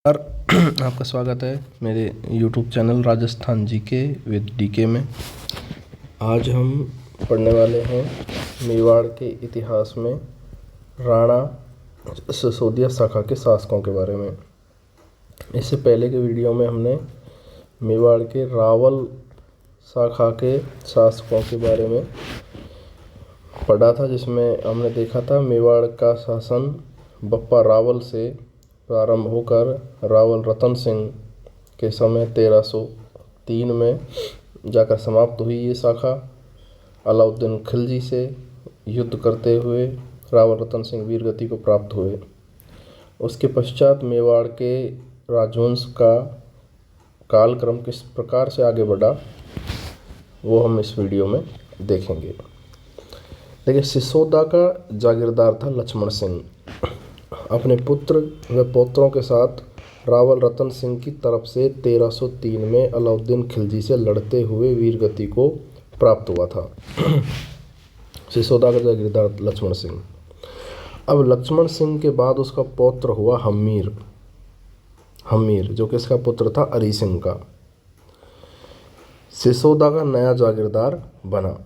और आपका स्वागत है मेरे YouTube channel Rajasthan GK with DK में। आज हम पढ़ने वाले हैं मेवाड़ के इतिहास में राणा सिसोदिया शाखा के शासकों के बारे में। इससे पहले के वीडियो में हमने मेवाड़ के रावल शाखा के शासकों के बारे में पढ़ा था, जिसमें हमने देखा था मेवाड़ का शासन बप्पा रावल से प्रारंभ होकर रावल रतन सिंह के समय 1303 में जाकर समाप्त हुई। ये शाखा अलाउद्दीन खिलजी से युद्ध करते हुए रावल रतन सिंह वीरगति को प्राप्त हुए। उसके पश्चात मेवाड़ के राजवंश का कालक्रम किस प्रकार से आगे बढ़ा वो हम इस वीडियो में देखेंगे। देखिए, सिसोदा का जागीरदार था लक्ष्मण सिंह। अपने पुत्र व पौत्रों के साथ रावल रतन सिंह की तरफ से 1303 में अलाउद्दीन खिलजी से लड़ते हुए वीरगति को प्राप्त हुआ था। सिसोदा का जागीरदार लक्ष्मण सिंह। अब लक्ष्मण सिंह के बाद उसका पौत्र हुआ हम्मीर, जो कि इसका पुत्र था अरी सिंह का। सिसोदा का नया जागीरदार बना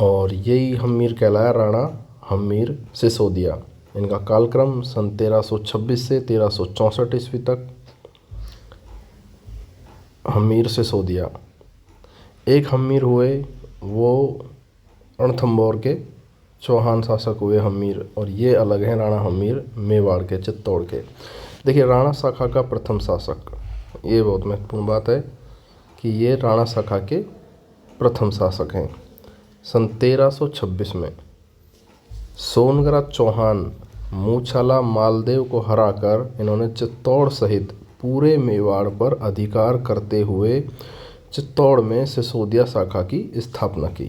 और यही हम्मीर कहलाया राणा हम्मीर सिसोदिया। इनका कालक्रम सन 1326 से 1364 ईस्वी तक। हम्मीर सिसोदिया एक हम्मीर हुए, वो रणथंभौर के चौहान शासक हुए हम्मीर, और ये अलग हैं राणा हम्मीर मेवाड़ के, चित्तौड़ के। देखिए, राणा शाखा का प्रथम शासक, ये बहुत महत्वपूर्ण बात है कि ये राणा शाखा के प्रथम शासक हैं। सन 1326 में सोनगरा चौहान मूछाला मालदेव को हराकर इन्होंने चित्तौड़ सहित पूरे मेवाड़ पर अधिकार करते हुए चित्तौड़ में सिसोदिया शाखा की स्थापना की।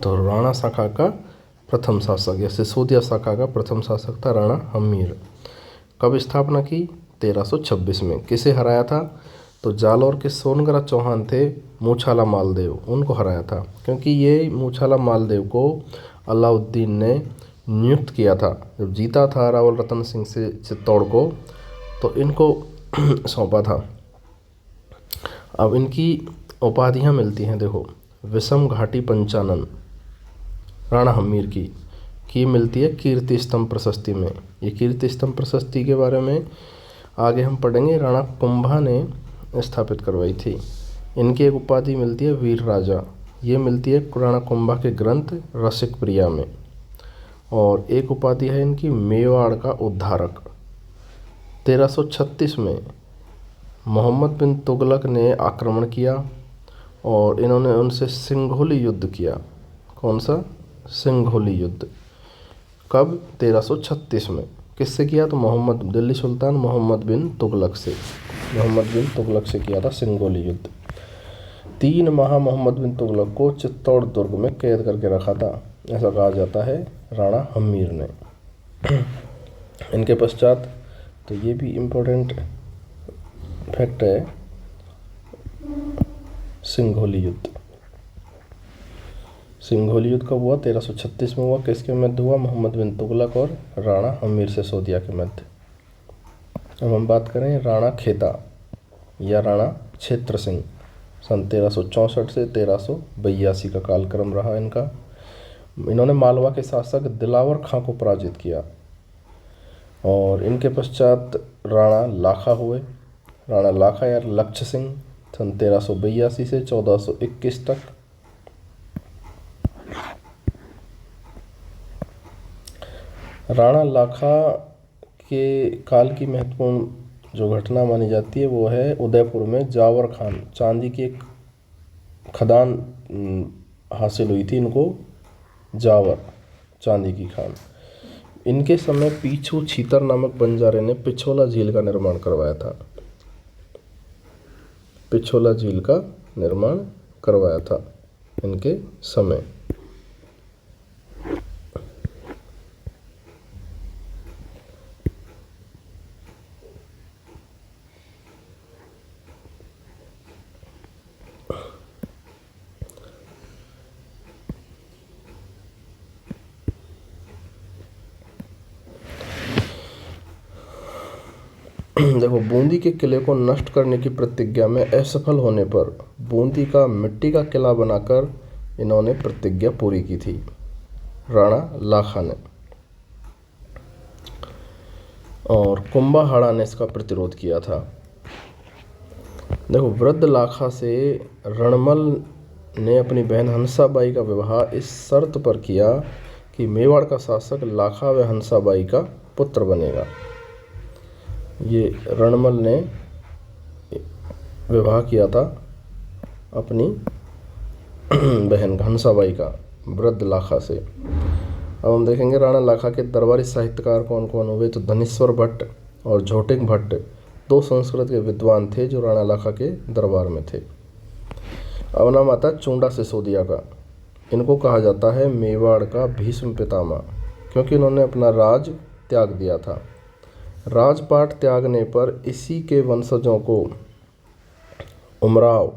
तो राणा शाखा का प्रथम शासक या सिसोदिया शाखा का प्रथम शासक था राणा हम्मीर। कब स्थापना की? 1326 में। किसे हराया था? तो जालौर के सोनगरा चौहान थे मूछाला मालदेव, उनको हराया था। क्योंकि ये मूछाला मालदेव को अलाउद्दीन ने नियुक्त किया था जब जीता था रावल रतन सिंह से चित्तौड़ को, तो इनको सौंपा था। अब इनकी उपाधियां मिलती हैं। देखो, विषम घाटी पंचानन राणा हम्मीर की मिलती है कीर्ति स्तंभ प्रशस्ति में। ये कीर्ति स्तंभ प्रशस्ति के बारे में आगे हम पढ़ेंगे। राणा कुंभा ने स्थापित करवाई थी। इनकी एक उपाधि मिलती है वीर राजा, ये मिलती है राणा कुंभा के ग्रंथ रसिक प्रिया में। और एक उपाधि है इनकी मेवाड़ का उद्धारक। 1336 में मोहम्मद बिन तुगलक ने आक्रमण किया और इन्होंने उनसे सिंघोली युद्ध किया। कौन सा? सिंघोली युद्ध। कब? 1336 में। किससे किया? तो दिल्ली सुल्तान मोहम्मद बिन तुगलक से किया था सिंघोली युद्ध। 3 माह मोहम्मद बिन तुगलक को चित्तौड़ दुर्ग में कैद करके रखा था, ऐसा कहा जाता है राणा हम्मीर ने। इनके पश्चात, तो ये भी इम्पोर्टेंट फैक्ट है, सिंघोली युद्ध। सिंघोली युद्ध कब हुआ? 1336 में हुआ। किसके मध्य हुआ? मोहम्मद बिन तुगलक और राणा हम्मीर सिसोदिया के मध्य। अब हम बात करें राणा खेता या राणा क्षेत्र सिंह। सन 1364 से 1382 का कालक्रम रहा इनका। इन्होंने मालवा के शासक दिलावर खां को पराजित किया। और इनके पश्चात राणा लाखा हुए। राणा लाखा या लक्ष्य सिंह सन 1382 से 1421 तक। राणा लाखा के काल की महत्वपूर्ण जो घटना मानी जाती है वो है उदयपुर में जावर खान, चांदी की एक खदान हासिल हुई थी इनको, जावर चांदी की खान। इनके समय पीछू छीतर नामक बंजारे ने पिछोला झील का निर्माण करवाया था। पिछोला झील का निर्माण करवाया था इनके समय। देखो, बूंदी के किले को नष्ट करने की प्रतिज्ञा में असफल होने पर बूंदी का मिट्टी का किला बनाकर इन्होंने प्रतिज्ञा पूरी की थी, राणा लाखा ने। और कुंभाहाड़ा ने इसका प्रतिरोध किया था। देखो, वृद्ध लाखा से रणमल ने अपनी बहन हंसाबाई का विवाह इस शर्त पर किया कि मेवाड़ का शासक लाखा व हंसाबाई का पुत्र बनेगा। ये रणमल ने विवाह किया था अपनी बहन हंसाबाई का वृद्ध लाखा से। अब हम देखेंगे राणा लाखा के दरबारी साहित्यकार कौन कौन हुए। तो धनेश्वर भट्ट और झोटिंग भट्ट दो संस्कृत के विद्वान थे जो राणा लाखा के दरबार में थे। अब नाम आता है चूंडा सिसोदिया का। इनको कहा जाता है मेवाड़ का भीष्म पितामह, क्योंकि इन्होंने अपना राज त्याग दिया था। राजपाट त्यागने पर इसी के वंशजों को उमराव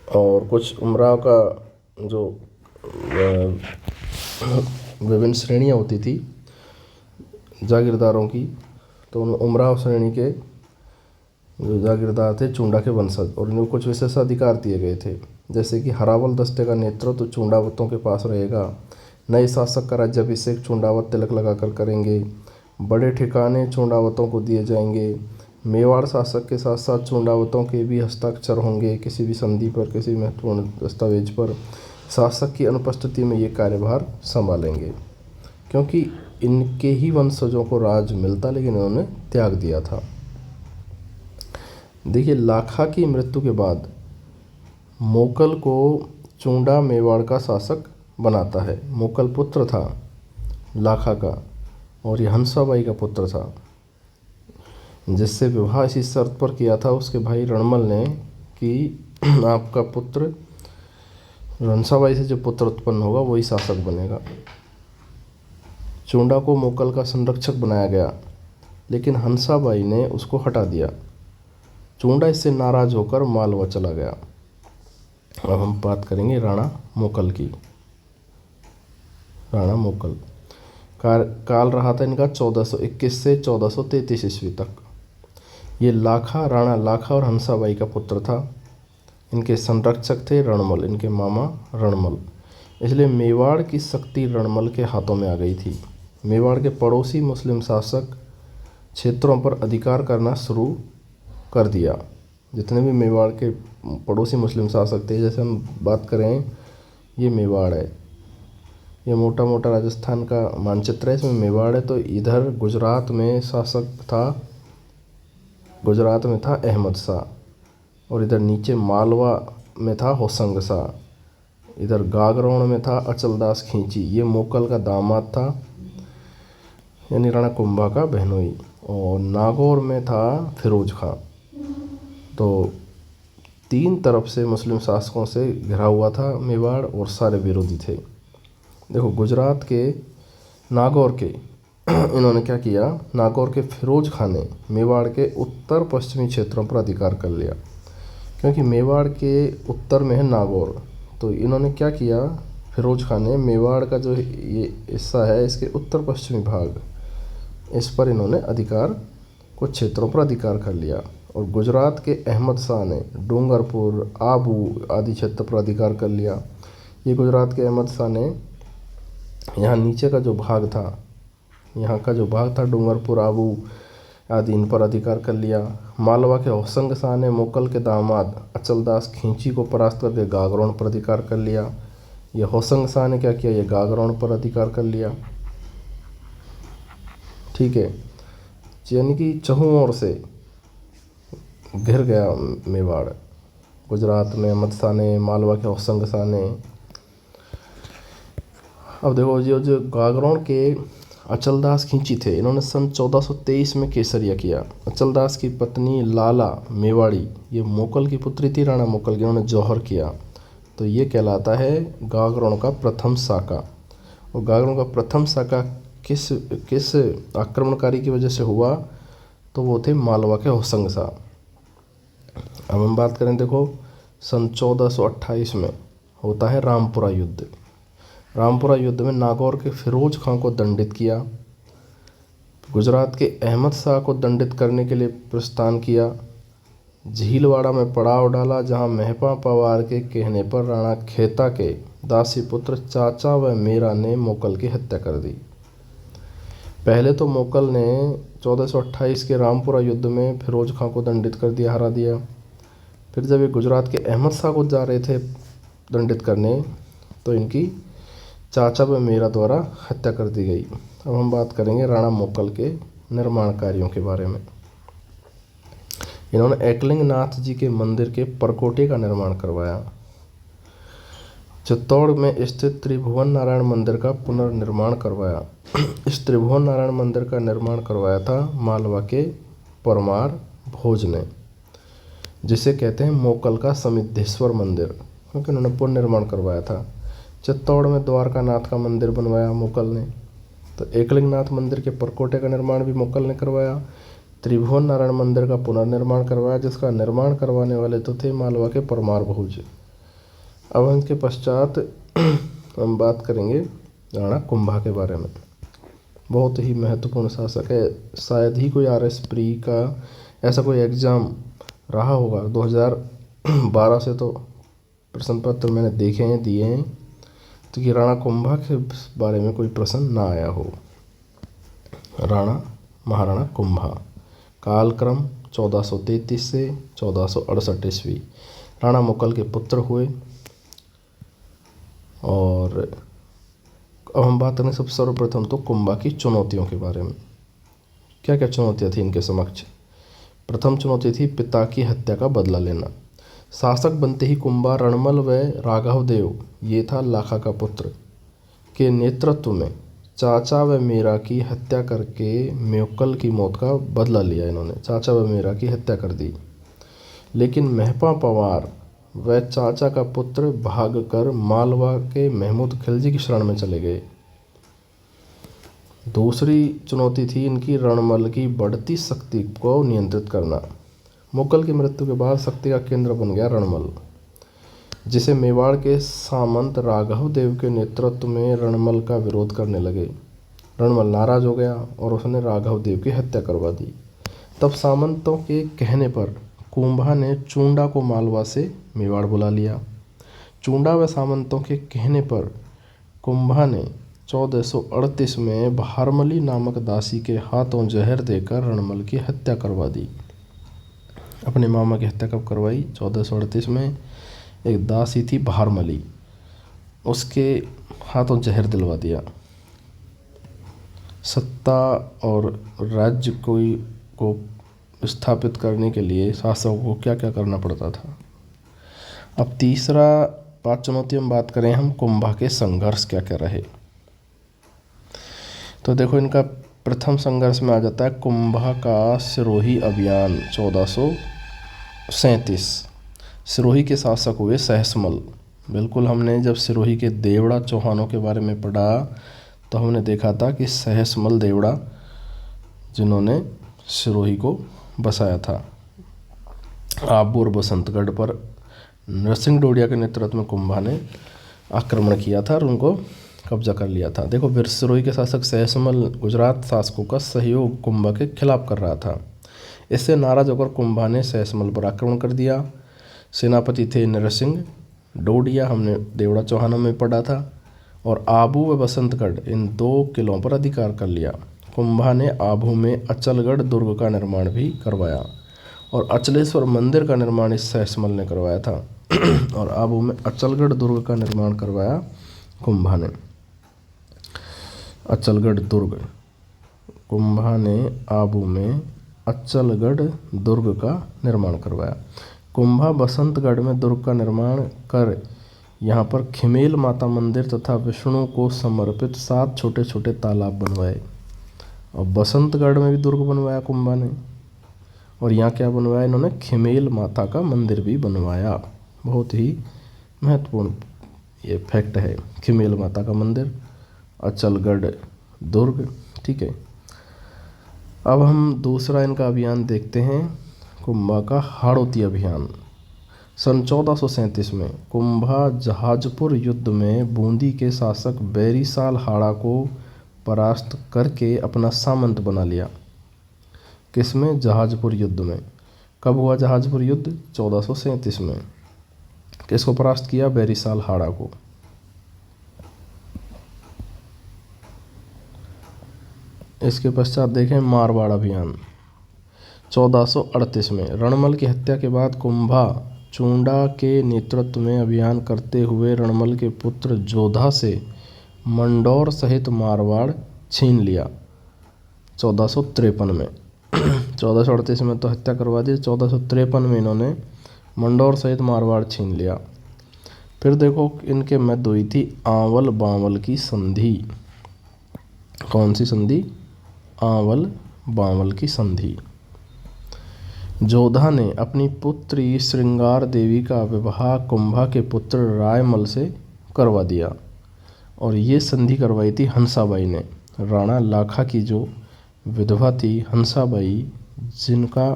और कुछ उमराव का जो विभिन्न श्रेणियाँ होती थी जागीरदारों की, तो उन उमराव श्रेणी के जो जागीरदार थे चूंडा के वंशज, और इनको कुछ विशेषाधिकार दिए गए थे, जैसे कि हरावल दस्ते का नेतृत्व तो चूंडावतों के पास रहेगा। नए शासक का राज्याभिषेक चूंडावत तिलक लगाकर करेंगे। बड़े ठिकाने चूंडावतों को दिए जाएंगे। मेवाड़ शासक के साथ साथ चूंडावतों के भी हस्ताक्षर होंगे किसी भी संधि पर, किसी महत्वपूर्ण दस्तावेज पर। शासक की अनुपस्थिति में ये कार्यभार संभालेंगे, क्योंकि इनके ही वंशजों को राज मिलता, लेकिन इन्होंने त्याग दिया था। देखिए, लाखा की मृत्यु के बाद मोकल को चूंडा मेवाड़ का शासक बनाता है। मोकल पुत्र था लाखा का, और ये हंसाबाई का पुत्र था, जिससे विवाह इसी शर्त पर किया था उसके भाई रणमल ने कि आपका पुत्र हंसाबाई से जो पुत्र उत्पन्न होगा वही शासक बनेगा। चूंडा को मोकल का संरक्षक बनाया गया, लेकिन हंसाबाई ने उसको हटा दिया। चूंडा इससे नाराज होकर मालवा चला गया। अब हम बात करेंगे राणा मोकल की। राणा मोकल काल रहा था इनका 1421 से 1433 ईस्वी तक। ये राणा लाखा और हंसाबाई का पुत्र था। इनके संरक्षक थे रणमल, इनके मामा रणमल। इसलिए मेवाड़ की शक्ति रणमल के हाथों में आ गई थी। मेवाड़ के पड़ोसी मुस्लिम शासक क्षेत्रों पर अधिकार करना शुरू कर दिया। जितने भी मेवाड़ के पड़ोसी मुस्लिम शासक थे, जैसे हम बात करें ये मेवाड़ है, ये मोटा मोटा राजस्थान का मानचित्र है, इसमें मेवाड़ है। तो इधर गुजरात में शासक था, गुजरात में था अहमद शाह, और इधर नीचे मालवा में था होसंग शाह। इधर गागरोण में था अचलदास खींची, ये मोकल का दामाद था, यानी राणा कुंभा का बहनोई। और नागौर में था फिरोज खां। तो तीन तरफ से मुस्लिम शासकों से घिरा हुआ था मेवाड़, और सारे विरोधी थे। देखो, गुजरात के नागौर के इन्होंने क्या किया, नागौर के फिरोज खां ने मेवाड़ के उत्तर पश्चिमी क्षेत्रों पर अधिकार कर लिया, क्योंकि मेवाड़ के उत्तर में है नागौर। तो इन्होंने क्या किया, फिरोज खान ने मेवाड़ का जो ये हिस्सा है इसके उत्तर पश्चिमी भाग, इस पर इन्होंने कुछ क्षेत्रों पर अधिकार कर लिया। और गुजरात के अहमद शाह ने डूंगरपुर, आबू आदि क्षेत्र पर अधिकार कर लिया। ये गुजरात के अहमद शाह ने यहाँ नीचे का जो भाग था, यहाँ का जो भाग था डूंगरपुर, आबू आदि, इन पर अधिकार कर लिया। मालवा के होसंग शाह ने मोकल के दामाद अचलदास खींची को परास्त करके गागरोण पर अधिकार कर लिया। ये होसंग शाह ने क्या किया, ये गागरोण पर अधिकार कर लिया। ठीक है, यानी कि चहुं ओर से घिर गया मेवाड़। गुजरात में अहमद शाह ने, मालवा के होसंग शाह ने। अब देखो, जो गागरोण के अचलदास खींची थे, इन्होंने सन 1423 में केसरिया किया। अचलदास की पत्नी लाला मेवाड़ी, ये मोकल की पुत्री थी राणा मोकल की, इन्होंने जौहर किया। तो ये कहलाता है गागरोण का प्रथम साका। और गागरोण का प्रथम साका किस आक्रमणकारी की वजह से हुआ, तो वो थे मालवा के होसंग शाह। अब हम बात करें, देखो सन 1428 में होता है रामपुरा युद्ध। रामपुरा युद्ध में नागौर के फिरोज खां को दंडित किया। गुजरात के अहमद शाह को दंडित करने के लिए प्रस्थान किया। झीलवाड़ा में पड़ाव डाला, जहां मेहपा पवार के कहने पर राणा खेता के दासी पुत्र चाचा व मीरा ने मोकल की हत्या कर दी। पहले तो मोकल ने 1428 के रामपुरा युद्ध में फिरोज खां को दंडित कर दिया, हरा दिया। फिर जब ये गुजरात के अहमद शाह को जा रहे थे दंडित करने, तो इनकी चाचा व मीरा द्वारा हत्या कर दी गई। अब हम बात करेंगे राणा मोकल के निर्माण कार्यों के बारे में। इन्होंने एकलिंग नाथ जी के मंदिर के परकोटे का निर्माण करवाया। चित्तौड़ में स्थित त्रिभुवन नारायण मंदिर का पुनर्निर्माण करवाया। इस त्रिभुवन नारायण मंदिर का निर्माण करवाया था मालवा के परमार भोज ने, जिसे कहते हैं मोकल का समिद्धेश्वर मंदिर, क्योंकि उन्होंने पुनर्निर्माण करवाया था। चित्तौड़ में द्वारका नाथ का मंदिर बनवाया मोकल ने। तो एकलिंग नाथ मंदिर के परकोटे का निर्माण भी मोकल ने करवाया। त्रिभुवन नारायण मंदिर का पुनर्निर्माण करवाया, जिसका निर्माण करवाने वाले तो थे मालवा के परमार भोज। अब इनके पश्चात हम बात करेंगे राणा कुंभा के बारे में। बहुत ही महत्वपूर्ण शासक है। शायद ही कोई RS प्री का ऐसा कोई एग्ज़ाम रहा होगा 2012 से, तो प्रश्न पत्र मैंने देखे हैं, दिए हैं, तो कि राणा कुंभा के बारे में कोई प्रश्न ना आया हो। राणा महाराणा कुंभा, कालक्रम 1433 से 1468 ईस्वी, राणा मोकल के पुत्र हुए। और अब हम बात करें सब सर्वप्रथम तो कुंभा की चुनौतियों के बारे में। क्या क्या चुनौतियाँ थी इनके समक्ष। प्रथम चुनौती थी पिता की हत्या का बदला लेना। शासक बनते ही कुंभा रणमल व राघवदेव, ये था लाखा का पुत्र, के नेतृत्व में चाचा व मीरा की हत्या करके मोकल की मौत का बदला लिया। इन्होंने चाचा व मीरा की हत्या कर दी। लेकिन मेहपा पवार व चाचा का पुत्र भागकर मालवा के महमूद खिलजी की शरण में चले गए। दूसरी चुनौती थी इनकी रणमल की बढ़ती शक्ति को नियंत्रित करना। मुगल की मृत्यु के बाद शक्ति का केंद्र बन गया रणमल, जिसे मेवाड़ के सामंत राघव देव के नेतृत्व में रणमल का विरोध करने लगे। रणमल नाराज हो गया और उसने राघव देव की हत्या करवा दी। तब सामंतों के कहने पर कुंभा ने चूंडा को मालवा से मेवाड़ बुला लिया। चूंडा व सामंतों के कहने पर कुंभा ने 1438 में भारमली नामक दासी के हाथों जहर देकर रणमल की हत्या करवा दी। अपने मामा की हत्या कब करवाई? 1438 में। एक दासी थी भारमली, उसके हाथों जहर दिलवा दिया। सत्ता और राज्य को स्थापित करने के लिए शासकों को क्या क्या करना पड़ता था। अब तीसरा 5 चुनौती में बात करें हम, कुंभा के संघर्ष क्या क्या रहे। तो देखो, इनका प्रथम संघर्ष में आ जाता है कुंभा का सिरोही अभियान 1437। सिरोही के शासक हुए सहसमल। बिल्कुल, हमने जब सिरोही के देवड़ा चौहानों के बारे में पढ़ा तो हमने देखा था कि सहसमल देवड़ा जिन्होंने सिरोही को बसाया था। आबू और बसंतगढ़ पर नरसिंह डोडिया के नेतृत्व में कुंभा ने आक्रमण किया था और उनको कब्जा कर लिया था। देखो, फिर सिरोही के शासक सहसमल गुजरात शासकों का सहयोग कुंभा के खिलाफ कर रहा था। इससे नाराज होकर कुंभा ने सहसमल पर आक्रमण कर दिया। सेनापति थे नरसिंह डोडिया, हमने देवड़ा चौहानों में पढ़ा था, और आबू व बसंतगढ़, इन 2 किलों पर अधिकार कर लिया। कुंभा ने आबू में अचलगढ़ दुर्ग का निर्माण भी करवाया और अचलेश्वर मंदिर का निर्माण इस सहसमल ने करवाया था और आबू में अचलगढ़ दुर्ग का निर्माण करवाया कुंभा ने। अचलगढ़ दुर्ग, कुंभा ने आबू में अचलगढ़ दुर्ग का निर्माण करवाया। कुंभा बसंतगढ़ में दुर्ग का निर्माण कर यहाँ पर खिमेल माता मंदिर तथा विष्णु को समर्पित 7 छोटे छोटे तालाब बनवाए। और बसंतगढ़ में भी दुर्ग बनवाया कुंभा ने, और यहाँ क्या बनवाया इन्होंने? खिमेल माता का मंदिर भी बनवाया। बहुत ही महत्वपूर्ण ये फैक्ट है, खिमेल माता का मंदिर, अचलगढ़ दुर्ग। ठीक है, अब हम दूसरा इनका अभियान देखते हैं, कुंभा का हाड़ौती अभियान। सन 1437 में कुंभा जहाजपुर युद्ध में बूंदी के शासक बैरीसाल हाड़ा को परास्त करके अपना सामंत बना लिया। किसमें? जहाजपुर युद्ध में। कब हुआ जहाजपुर युद्ध? 1437 में। किसको परास्त किया? बैरिसाल हाड़ा को। इसके पश्चात देखें मारवाड़ अभियान 1438 में। रणमल की हत्या के बाद कुंभा चूंडा के नेतृत्व में अभियान करते हुए रणमल के पुत्र जोधा से मंडौर सहित मारवाड़ छीन लिया 1453 में। 1438 में तो हत्या करवा दी, 1453 में इन्होंने मंडौर सहित मारवाड़ छीन लिया। फिर देखो इनके मध्य हुई थी आंवल बांवल की संधि। कौन सी संधि? आंवल बांवल की संधि। जोधा ने अपनी पुत्री श्रृंगार देवी का विवाह कुंभा के पुत्र रायमल से करवा दिया और ये संधि करवाई थी हंसाबाई ने। राणा लाखा की जो विधवा थी हंसाबाई, जिनका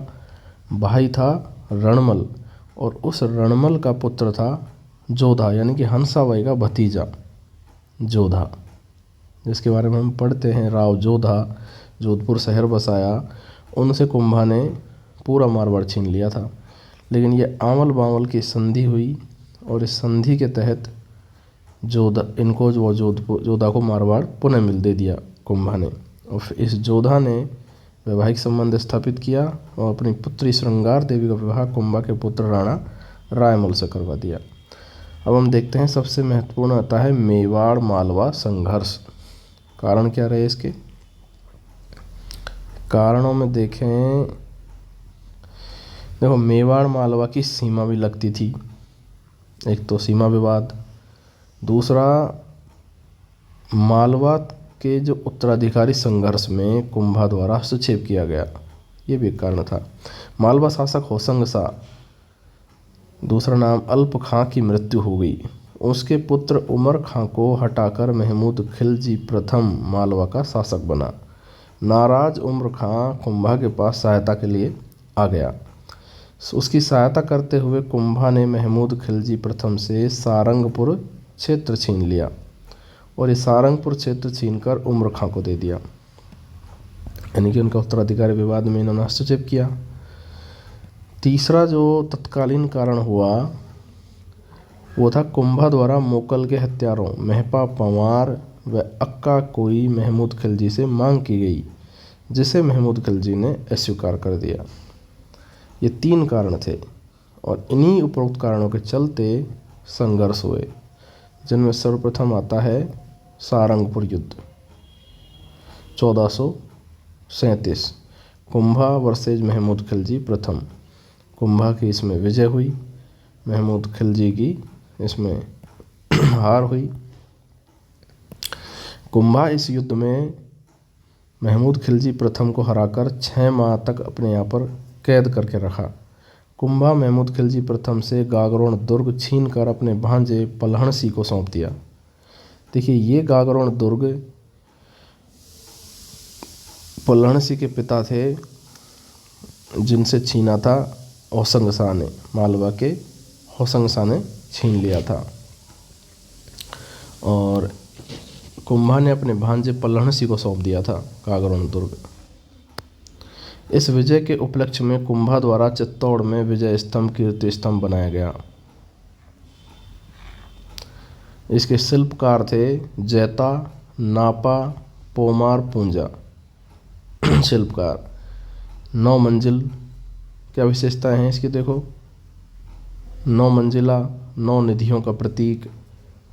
भाई था रणमल और उस रणमल का पुत्र था जोधा, यानी कि हंसाबाई का भतीजा जोधा, जिसके बारे में हम पढ़ते हैं। राव जोधा जोधपुर शहर बसाया, उनसे कुंभा ने पूरा मारवाड़ छीन लिया था। लेकिन ये आंवल बांवल की संधि हुई और इस संधि के तहत जोधा को मारवाड़ पुनः मिल दे दिया कुंभा ने। और इस जोधा ने वैवाहिक संबंध स्थापित किया और अपनी पुत्री श्रृंगार देवी का विवाह कुंभा के पुत्र राणा रायमल से करवा दिया। अब हम देखते हैं सबसे महत्वपूर्ण आता है मेवाड़ मालवा संघर्ष। कारण क्या रहे इसके? कारणों में देखें, देखो मेवाड़ मालवा की सीमा भी लगती थी, एक तो सीमा विवाद, दूसरा मालवा के जो उत्तराधिकारी संघर्ष में कुंभा द्वारा हस्तक्षेप किया गया, ये भी एक कारण था। मालवा शासक होशंग शाह, दूसरा नाम अल्प खां की मृत्यु हो गई। उसके पुत्र उमर खां को हटाकर महमूद खिलजी प्रथम मालवा का शासक बना। नाराज उमर खां कुंभा के पास सहायता के लिए आ गया। उसकी सहायता करते हुए कुंभा ने महमूद खिलजी प्रथम से सारंगपुर क्षेत्र छीन लिया और ये सारंगपुर क्षेत्र छीनकर उमर खां को दे दिया, यानी कि उनका उत्तराधिकारी विवाद में इन्होंने हस्तक्षेप किया। तीसरा जो तत्कालीन कारण हुआ वो था कुंभा द्वारा मोकल के हत्यारों मेहपा पंवार व अक्का कोई महमूद खिलजी से मांग की गई, जिसे महमूद खिलजी ने अस्वीकार कर दिया। ये 3 कारण थे और इन्हीं उपरोक्त कारणों के चलते संघर्ष हुए, जिनमें सर्वप्रथम आता है सारंगपुर युद्ध 1437, कुंभा वर्सेज महमूद खिलजी प्रथम। कुंभा की इसमें विजय हुई, महमूद खिलजी की इसमें हार हुई। कुंभा इस युद्ध में महमूद खिलजी प्रथम को हराकर 6 माह तक अपने यहाँ पर कैद करके रखा। कुंभा महमूद खिलजी प्रथम से गागरोण दुर्ग छीनकर अपने भांजे पलहणसी को सौंप दिया। देखिए ये गागरोण दुर्ग पलहणसी के पिता थे, जिनसे छीना था होशंग शाह ने, मालवा के होशंग शाह ने छीन लिया था और कुंभा ने अपने भांजे पलहणसी को सौंप दिया था गागरोण दुर्ग। इस विजय के उपलक्ष्य में कुंभा द्वारा चित्तौड़ में विजय स्तंभ कीर्ति स्तंभ बनाया गया। इसके शिल्पकार थे जैता, नापा, पोमार, पूंजा। शिल्पकार 9 मंजिल, क्या विशेषताएं हैं इसकी? देखो 9 मंजिला, 9 निधियों का प्रतीक,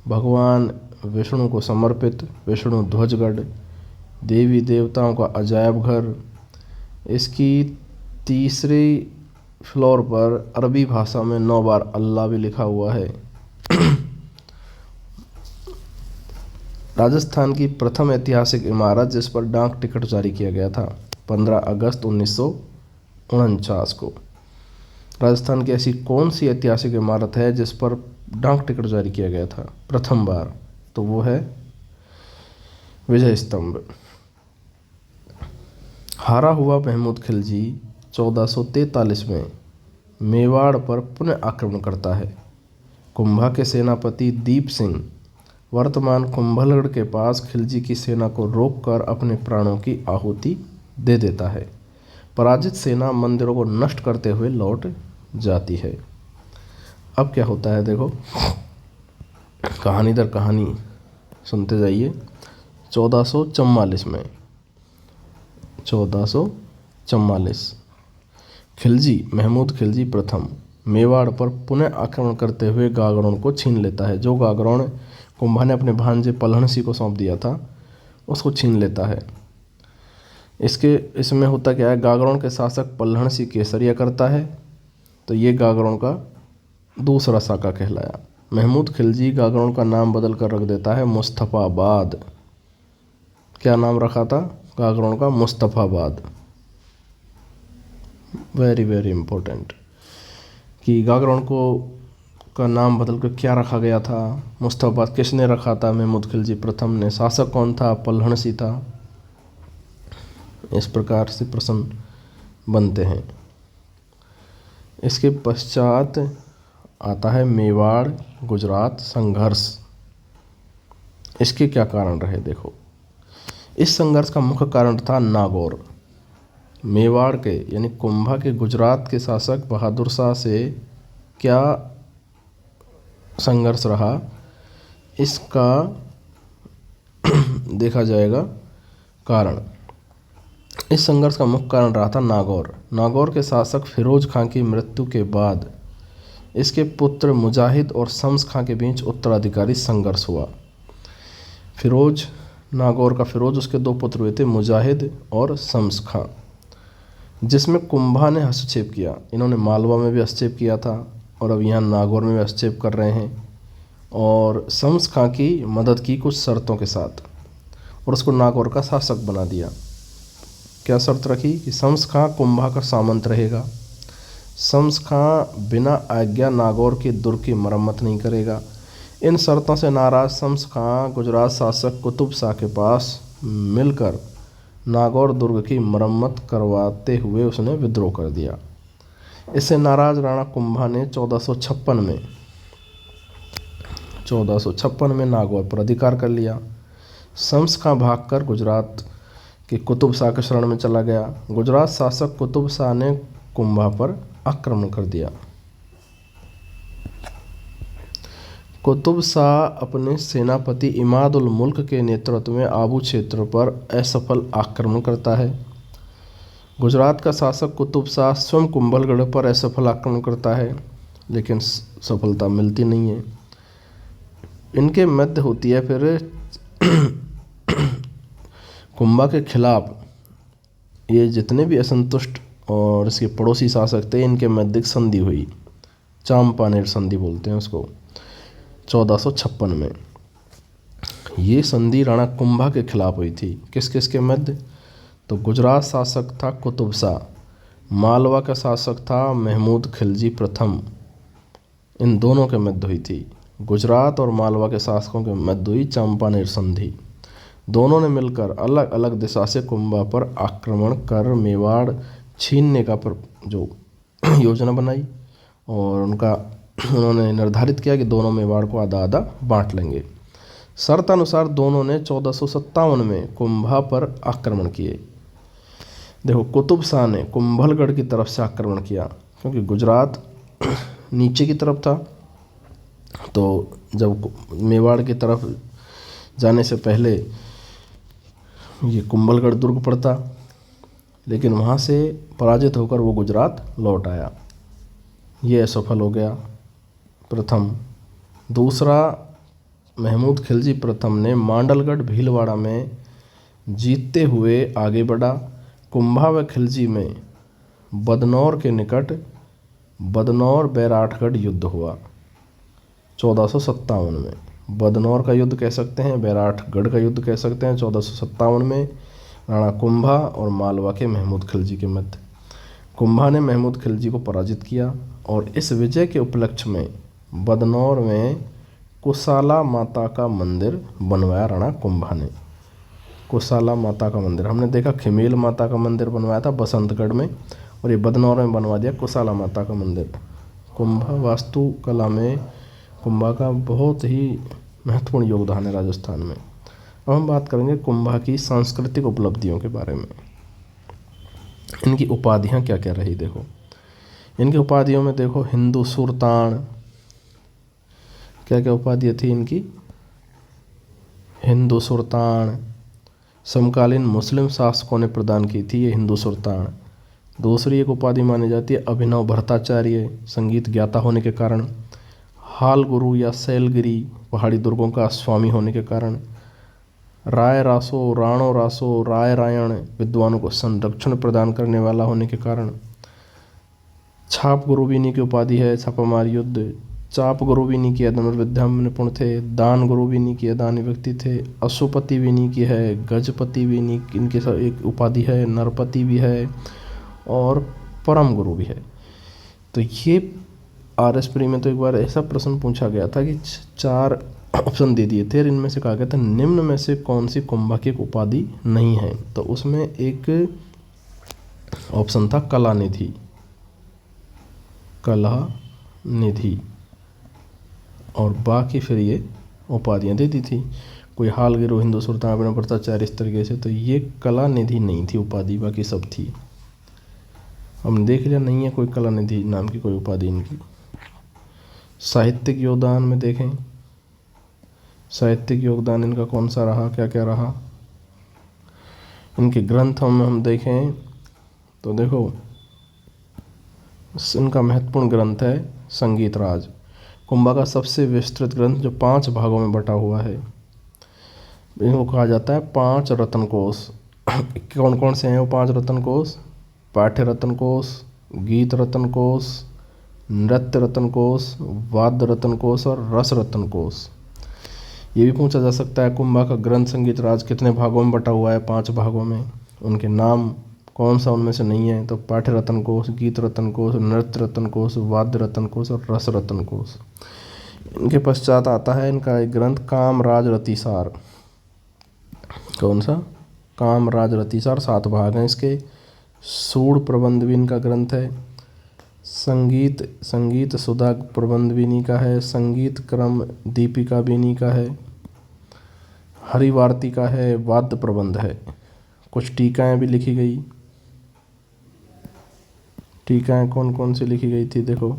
भगवान विष्णु को समर्पित विष्णु ध्वजगढ़, देवी देवताओं का अजायब घर। इसकी तीसरी फ्लोर पर अरबी भाषा में 9 बार अल्लाह भी लिखा हुआ है। राजस्थान की प्रथम ऐतिहासिक इमारत जिस पर डाक टिकट जारी किया गया था 15 अगस्त 1949 को। राजस्थान की ऐसी कौन सी ऐतिहासिक इमारत है जिस पर डाक टिकट जारी किया गया था प्रथम बार? तो वो है विजय स्तंभ। हारा हुआ महमूद खिलजी 1443 में मेवाड़ पर पुनः आक्रमण करता है। कुंभा के सेनापति दीप सिंह वर्तमान कुंभलगढ़ के पास खिलजी की सेना को रोककर अपने प्राणों की आहुति दे देता है। पराजित सेना मंदिरों को नष्ट करते हुए लौट जाती है। अब क्या होता है देखो, कहानी दर कहानी सुनते जाइए। 1444 में 1444 खिलजी महमूद खिलजी प्रथम मेवाड़ पर पुनः आक्रमण करते हुए गागरोन को छीन लेता है। जो गागरोन कुंभा ने अपने भांजे पलहनसी को सौंप दिया था उसको छीन लेता है। इसमें होता क्या है, गागरोन के शासक पलहनसी केसरिया करता है, तो ये गागरोन का दूसरा साका कहलाया। महमूद खिलजी गागरोन का नाम बदल कर रख देता है मुस्तफ़ाबाद। क्या नाम रखा था गागरोन का? मुस्तफ़ाबाद। वेरी वेरी इंपॉर्टेंट कि गागरोन को का नाम बदल कर क्या रखा गया था? मुस्तफ़ाबाद। किसने रखा था? महमूद खिलजी प्रथम ने। शासक कौन था? पलहनसी था। इस प्रकार से प्रश्न बनते हैं। इसके पश्चात आता है मेवाड़ गुजरात संघर्ष। इसके क्या कारण रहे देखो। इस संघर्ष का मुख्य कारण था नागौर। मेवाड़ के यानी कुंभा के गुजरात के शासक बहादुर शाह से क्या संघर्ष रहा, इसका देखा जाएगा कारण। इस संघर्ष का मुख्य कारण रहा था नागौर। नागौर के शासक फिरोज खां की मृत्यु के बाद इसके पुत्र मुजाहिद और शम्स खां के बीच उत्तराधिकारी संघर्ष हुआ। फिरोज, नागौर का फिरोज, उसके दो पुत्र हुए थे मुजाहिद और शम्स खां, जिसमें कुंभा ने हस्तक्षेप किया। इन्होंने मालवा में भी हस्तक्षेप किया था और अब यहाँ नागौर में भी हस्तक्षेप कर रहे हैं और शम्स खां की मदद की कुछ शर्तों के साथ और उसको नागौर का शासक बना दिया। क्या शर्त रखी कि शम्स खां कुंभा का सामंत रहेगा, शम्स खां बिना आज्ञा नागौर के दुर्ग की मरम्मत नहीं करेगा। इन शर्तों से नाराज शम्स खां गुजरात शासक कुतुब शाह के पास मिलकर नागौर दुर्ग की मरम्मत करवाते हुए उसने विद्रोह कर दिया। इससे नाराज राणा कुंभा ने 1456 में नागौर पर अधिकार कर लिया। शम्स खां भागकर गुजरात के कुतुब शाह के शरण में चला गया। गुजरात शासक कुतुब शाह ने कुंभा पर आक्रमण कर दिया। कुतुब शाह अपने सेनापति इमाद उल मुल्क के नेतृत्व में आबू क्षेत्र पर असफल आक्रमण करता है। गुजरात का शासक कुतुब शाह स्वयं कुंभलगढ़ पर असफल आक्रमण करता है, लेकिन सफलता मिलती नहीं है। इनके मध्य होती है फिर कुंभा के खिलाफ ये जितने भी असंतुष्ट और इसके पड़ोसी शासक थे, इनके मध्य संधि हुई। चांपानेर संधि बोलते हैं उसको। 1456 में ये संधि राणा कुंभा के खिलाफ हुई थी। किस किस के मध्य? तो गुजरात शासक था कुतुब शाह, मालवा का शासक था महमूद खिलजी प्रथम, इन दोनों के मध्य हुई थी। गुजरात और मालवा के शासकों के मध्य हुई चांपानेर संधि। दोनों ने मिलकर अलग अलग दिशा से कुंभा पर आक्रमण कर मेवाड़ छीनने का जो योजना बनाई और उन्होंने निर्धारित किया कि दोनों मेवाड़ को आधा आधा बांट लेंगे। शर्त अनुसार दोनों ने 1457 में कुंभा पर आक्रमण किए। देखो, कुतुब शाह ने कुंभलगढ़ की तरफ से आक्रमण किया क्योंकि गुजरात नीचे की तरफ था, तो जब मेवाड़ की तरफ जाने से पहले ये कुंभलगढ़ दुर्ग पड़ता, लेकिन वहाँ से पराजित होकर वो गुजरात लौट आया। ये असफल हो गया प्रथम। दूसरा, महमूद खिलजी प्रथम ने मांडलगढ़ भीलवाड़ा में जीतते हुए आगे बढ़ा। कुंभा व खिलजी में बदनौर के निकट बदनौर बैराठगढ़ युद्ध हुआ 1457 में। बदनौर का युद्ध कह सकते हैं, बैराठगढ़ का युद्ध कह सकते हैं। 1457 में राणा कुंभा और मालवा के महमूद खिलजी के मध्य कुंभा ने महमूद खिलजी को पराजित किया और इस विजय के उपलक्ष्य में बदनौर में कुशाला माता का मंदिर बनवाया राणा कुंभा ने। कुशाला माता का मंदिर हमने देखा, खिमेल माता का मंदिर बनवाया था बसंतगढ़ में, और ये बदनौर में बनवा दिया कुशाला माता का मंदिर। कुंभा वास्तुकला में कुंभा का बहुत ही महत्वपूर्ण योगदान है राजस्थान में। अब हम बात करेंगे कुंभा की सांस्कृतिक उपलब्धियों के बारे में। इनकी उपाधियाँ क्या क्या रही देखो। इनकी उपाधियों में देखो हिंदू सुल्तान, क्या क्या उपाधियाँ थी इनकी। हिंदू सुल्तान समकालीन मुस्लिम शासकों ने प्रदान की थी ये हिंदू सुल्तान। दूसरी एक उपाधि मानी जाती है अभिनव भट्टाचार्य, संगीत ज्ञाता होने के कारण। हाल गुरु या शैलगिरी पहाड़ी दुर्गों का स्वामी होने के कारण। राय रासो, राणो रासो, राय रायण विद्वानों को संरक्षण प्रदान करने वाला होने के कारण। छाप गुरु भी इन्हीं की उपाधि है, छापामार युद्ध। चाप गुरु भी इन्हीं की धनुर्विद्या में निपुण थे। दान गुरु भी इन्हीं की दानी व्यक्ति थे। अशुपति भी इन्हीं की है। गजपति भी इन्हीं इनकी एक उपाधि है। नरपति भी है और परम गुरु भी है। तो ये RS प्री में तो एक बार ऐसा प्रश्न पूछा गया था कि 4 ऑप्शन दे दिए थे और इनमें से कहा गया था निम्न में से कौन सी कुंभा की उपाधि नहीं है। तो उसमें एक ऑप्शन था कलानिधि, कलानिधि, और बाकी फिर ये उपाधियाँ दे दी थी। कोई हाल गिरो, हिंदू सुल्तान, अभिनव भट्टाचार्य, इस तरीके से। तो ये कलानिधि नहीं थी उपाधि, बाकी सब थी। हमने देख लिया नहीं है कोई कलानिधि नाम की कोई उपाधि इनकी। साहित्यिक योगदान में देखें, साहित्यिक योगदान इनका कौन सा रहा, क्या क्या रहा। इनके ग्रंथों में हम देखें तो देखो इनका महत्वपूर्ण ग्रंथ है संगीत राज, कुंभा का सबसे विस्तृत ग्रंथ जो 5 भागों में बटा हुआ है। इनको कहा जाता है 5 रत्न कोश। कौन कौन से हैं वो 5 रत्न कोश? पाठ्य रत्न कोश, गीत रत्न कोश, नृत्य रत्न कोश, वाद्य रत्न कोश और रस रत्न कोश। ये भी पूछा जा सकता है कुंभा का ग्रंथ संगीत राज कितने भागों में बटा हुआ है? 5 भागों में। उनके नाम कौन सा उनमें से नहीं है? तो पाठ्य रत्न कोश, गीत रत्न कोश, नृत्य रत्न कोश, वाद्य रत्न कोश और रस रत्न कोश। इनके पश्चात आता है इनका एक ग्रंथ कामराज रतिसार। कौन सा? कामराज रतिसार। 7 भाग हैं इसके। सूड प्रबंध भी इनका ग्रंथ है। संगीत सुधा प्रबंध भी इन्हीं का है। संगीत क्रम दीपिका भी इन्हीं का है। हरिवार्ती का है। वाद्य प्रबंध है। कुछ टीकाएं भी लिखी गई। टीकाएं कौन कौन सी लिखी गई थी देखो।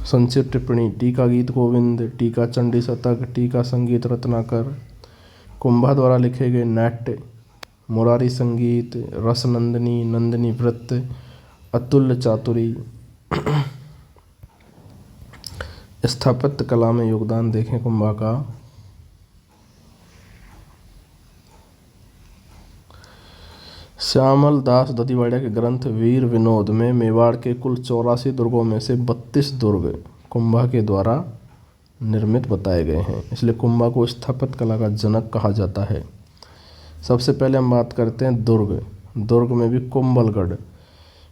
संक्षिप्त टिप्पणी, टीका गीत गोविंद, टीका चंडी शतक, टीका संगीत रत्नाकर। कुंभा द्वारा लिखे गए नाट्य, मुरारी संगीत, रस नंदिनी, नंदिनी वृत्त, अतुल्य चातुरी। स्थापत्य कला में योगदान देखें कुंभा का। श्यामल दास दतिवाड़िया के ग्रंथ वीर विनोद में मेवाड़ के कुल 84 दुर्गों में से 32 दुर्ग कुंभा के द्वारा निर्मित बताए गए हैं, इसलिए कुंभा को स्थापत्य कला का जनक कहा जाता है। सबसे पहले हम बात करते हैं दुर्ग में भी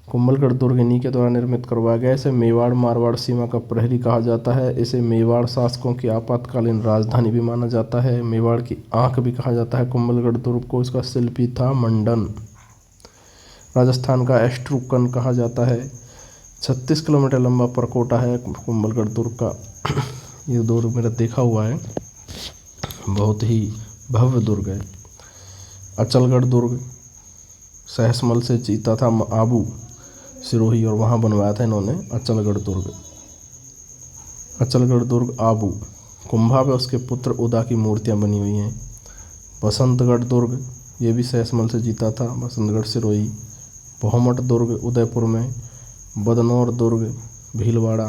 कुंभलगढ़ दुर्ग इन्हीं के द्वारा निर्मित करवाया गया। इसे मेवाड़ मारवाड़ सीमा का प्रहरी कहा जाता है। इसे मेवाड़ शासकों की आपातकालीन राजधानी भी माना जाता है। मेवाड़ की आंख भी कहा जाता है कुंभलगढ़ दुर्ग को। इसका शिल्पी था मंडन। राजस्थान का एस्ट्रूकन कहा जाता है। 36 किलोमीटर लंबा परकोटा है कुंभलगढ़ दुर्ग का। ये दुर्ग मेरा देखा हुआ है, बहुत ही भव्य दुर्ग है। अचलगढ़ दुर्ग सहसमल से जीता था आबू सिरोही और वहाँ बनवाया था इन्होंने अचलगढ़ दुर्ग आबू। कुंभा पे उसके पुत्र उदा की मूर्तियाँ बनी हुई हैं। बसंतगढ़ दुर्ग ये भी सहसमल से जीता था, बसंतगढ़ सिरोही। भौमट दुर्ग उदयपुर में। बदनौर दुर्ग भीलवाड़ा।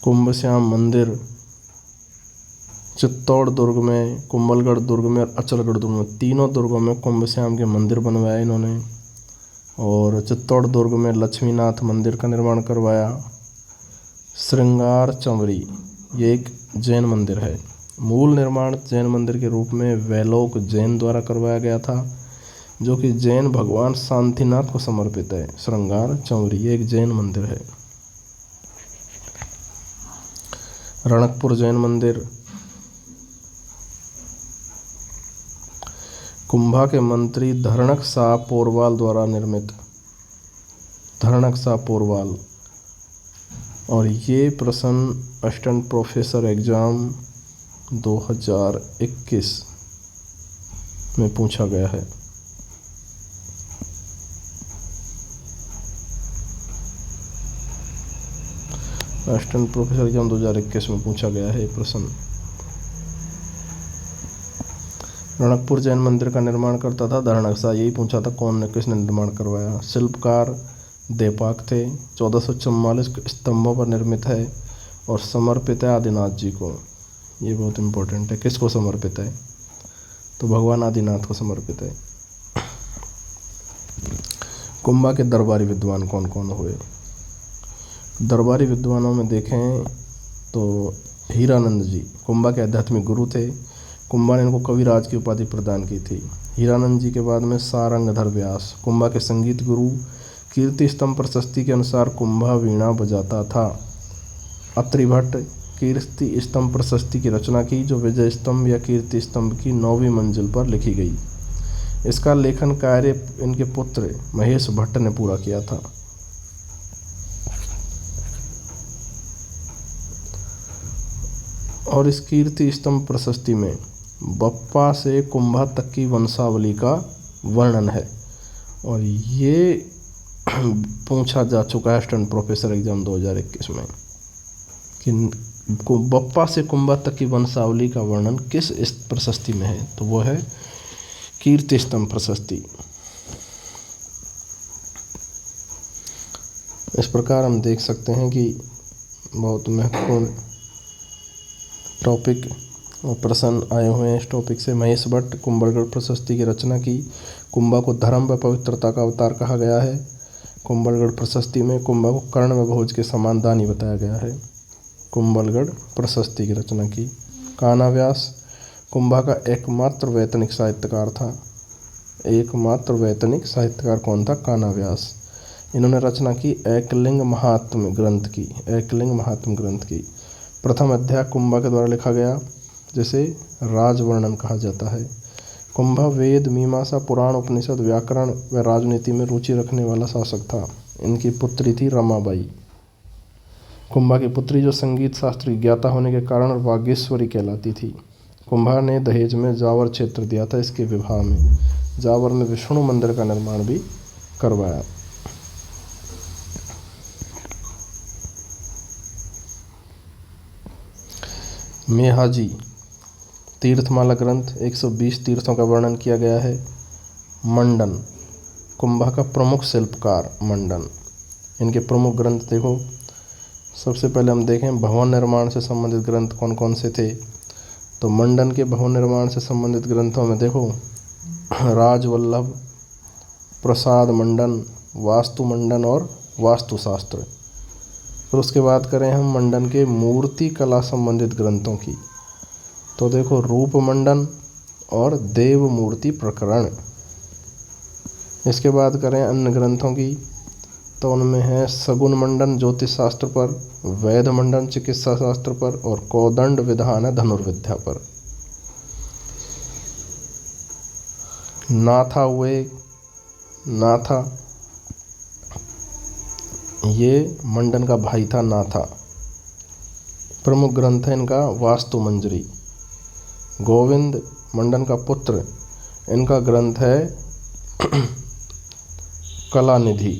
कुंभश्याम मंदिर चित्तौड़ दुर्ग में, कुंभलगढ़ दुर्ग में और अचलगढ़ दुर्ग में, तीनों दुर्गों में कुंभश्याम के मंदिर बनवाए इन्होंने। और चित्तौड़ दुर्ग में लक्ष्मीनाथ मंदिर का निर्माण करवाया। श्रृंगार चंवरी ये एक जैन मंदिर है। मूल निर्माण जैन मंदिर के रूप में वैलोक जैन द्वारा करवाया गया था, जो कि जैन भगवान शांतिनाथ को समर्पित है। श्रृंगार चंवरी ये एक जैन मंदिर है। रणकपुर जैन मंदिर। कुंभा के मंत्री धरणक शाह पोरवाल द्वारा निर्मित। धरणक शाह पोरवाल। और ये प्रश्न असिस्टेंट प्रोफेसर एग्ज़ाम 2021 में पूछा गया है। असिस्टेंट प्रोफेसर एग्जाम 2021 में पूछा गया है ये प्रश्न। रणकपुर जैन मंदिर का निर्माण करता था धरणकसा, यही पूछा था कौन ने, किसने निर्माण करवाया। शिल्पकार देपाक थे। 1444 स्तंभों पर निर्मित है और समर्पित है आदिनाथ जी को। ये बहुत इम्पोर्टेंट है। किसको समर्पित है? तो भगवान आदिनाथ को समर्पित है। कुंभा के दरबारी विद्वान कौन कौन हुए? दरबारी विद्वानों में देखें तो हीरानंद जी कुंभा के आध्यात्मिक गुरु थे। कुंभा ने इनको कविराज की उपाधि प्रदान की थी। हीरानंद जी के बाद में सारंगधर व्यास कुंभा के संगीत गुरु। कीर्ति स्तंभ प्रशस्ति के अनुसार कुंभा वीणा बजाता था। अत्रि भट्ट कीर्ति स्तंभ प्रशस्ति की रचना की, जो विजय स्तंभ या कीर्ति स्तंभ की 9वीं मंजिल पर लिखी गई। इसका लेखन कार्य इनके पुत्र महेश भट्ट ने पूरा किया था। और इस कीर्ति स्तंभ प्रशस्ति में बप्पा से कुंभा तक की वंशावली का वर्णन है। और ये पूछा जा चुका है असिस्टेंट प्रोफेसर एग्जाम 2021 में कि बप्पा से कुंभा तक की वंशावली का वर्णन किस इस प्रशस्ति में है, तो वो है कीर्ति स्तंभ प्रशस्ति। इस प्रकार हम देख सकते हैं कि बहुत महत्वपूर्ण टॉपिक और प्रश्न आए हुए हैं इस टॉपिक से। महेश भट्ट कुंभलगढ़ प्रशस्ति की रचना की। कुंभा को धर्म व पवित्रता का अवतार कहा गया है। कुंभलगढ़ प्रशस्ति में कुंभा को कर्ण व भोज के समान दानी बताया गया है। कुंभलगढ़ प्रशस्ति की रचना की। कान्हा व्यास कुंभा का एकमात्र वैतनिक साहित्यकार था। एकमात्र वैतनिक साहित्यकार कौन था? कान्हा व्यास। इन्होंने रचना की एकलिंग महात्म्य ग्रंथ की। एकलिंग महात्म्य ग्रंथ की प्रथम अध्याय कुंभा के द्वारा लिखा गया, जिसे राजवर्णन कहा जाता है। कुंभा वेद मीमांसा पुराण उपनिषद व्याकरण व राजनीति में रुचि रखने वाला शासक था। इनकी पुत्री थी रमाबाई। कुंभा की पुत्री जो संगीत शास्त्र ज्ञाता होने के कारण वागीश्वरी कहलाती थी। कुंभा ने दहेज में जावर क्षेत्र दिया था इसके विवाह में। जावर में विष्णु मंदिर का निर्माण भी करवाया। मेहाजी तीर्थमाला ग्रंथ 120 तीर्थों का वर्णन किया गया है। मंडन कुंभा का प्रमुख शिल्पकार मंडन। इनके प्रमुख ग्रंथ देखो, सबसे पहले हम देखें भवन निर्माण से संबंधित ग्रंथ कौन कौन से थे। तो मंडन के भवन निर्माण से संबंधित ग्रंथों में देखो राजवल्लभ, प्रसाद मंडन, वास्तु मंडन और वास्तुशास्त्र। फिर उसके बाद करें हम मंडन के मूर्ति कला संबंधित ग्रंथों की, तो देखो रूप मंडन और देव मूर्ति प्रकरण। इसके बाद करें अन्य ग्रंथों की, तो उनमें है सगुन मंडन ज्योतिष शास्त्र पर, वैध मंडन चिकित्सा शास्त्र पर और कोदंड विधान है धनुर्विद्या पर। नाथा हुए, नाथा ये मंडन का भाई था नाथा। प्रमुख ग्रंथ है इनका वास्तु मंजरी। गोविंद मंडन का पुत्र, इनका ग्रंथ है कलानिधि।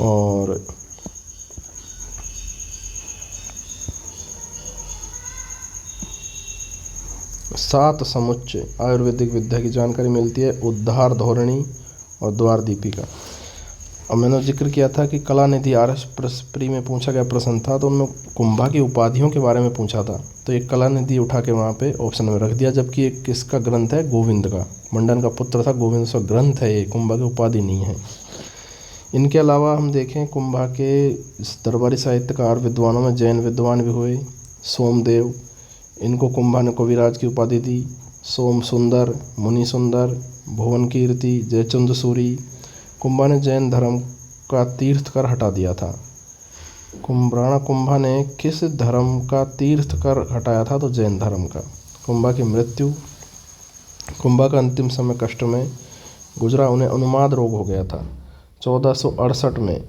और सात समुच्चय आयुर्वेदिक विद्या की जानकारी मिलती है। उद्धार धोरणी और द्वार दीपिका। अब मैंने जिक्र किया था कि कलानिधि RS प्री में पूछा गया प्रश्न था, तो उनमें कुंभा की उपाधियों के बारे में पूछा था, तो एक कलानिधि उठा के वहाँ पे ऑप्शन में रख दिया। जबकि एक किसका ग्रंथ है? गोविंद का। मंडन का पुत्र था गोविंद, उसका ग्रंथ है ये, कुंभा की उपाधि नहीं है। इनके अलावा हम देखें कुंभा के दरबारी साहित्यकार विद्वानों में जैन विद्वान भी हुए। सोमदेव, इनको कुंभा ने कविराज की उपाधि दी। सोम सुंदर, मुनि सुंदर, भुवन कीर्ति, जयचंद्र सूरी। कुंभा ने जैन धर्म का तीर्थकर हटा दिया था। राणा कुंभा ने किस धर्म का तीर्थकर हटाया था? तो जैन धर्म का। कुंभा की मृत्यु, कुंभा का अंतिम समय कष्ट में गुजरा। उन्हें उन्माद रोग हो गया था। 1468 में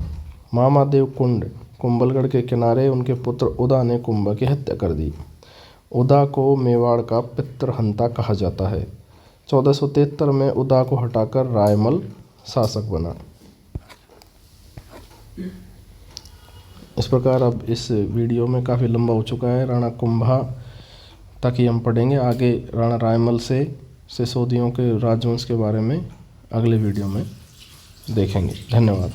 मामादेव कुंड कुंभलगढ़ के किनारे उनके पुत्र उदा ने कुंभा की हत्या कर दी। उदा को मेवाड़ का पितृहंता कहा जाता है। 1473 में उदा को हटाकर रायमल शासक बना। इस प्रकार अब इस वीडियो में काफ़ी लंबा हो चुका है, राणा कुंभा तक ही हम पढ़ेंगे। आगे राणा रायमल से सिसोदियों के राजवंश के बारे में अगले वीडियो में देखेंगे। धन्यवाद।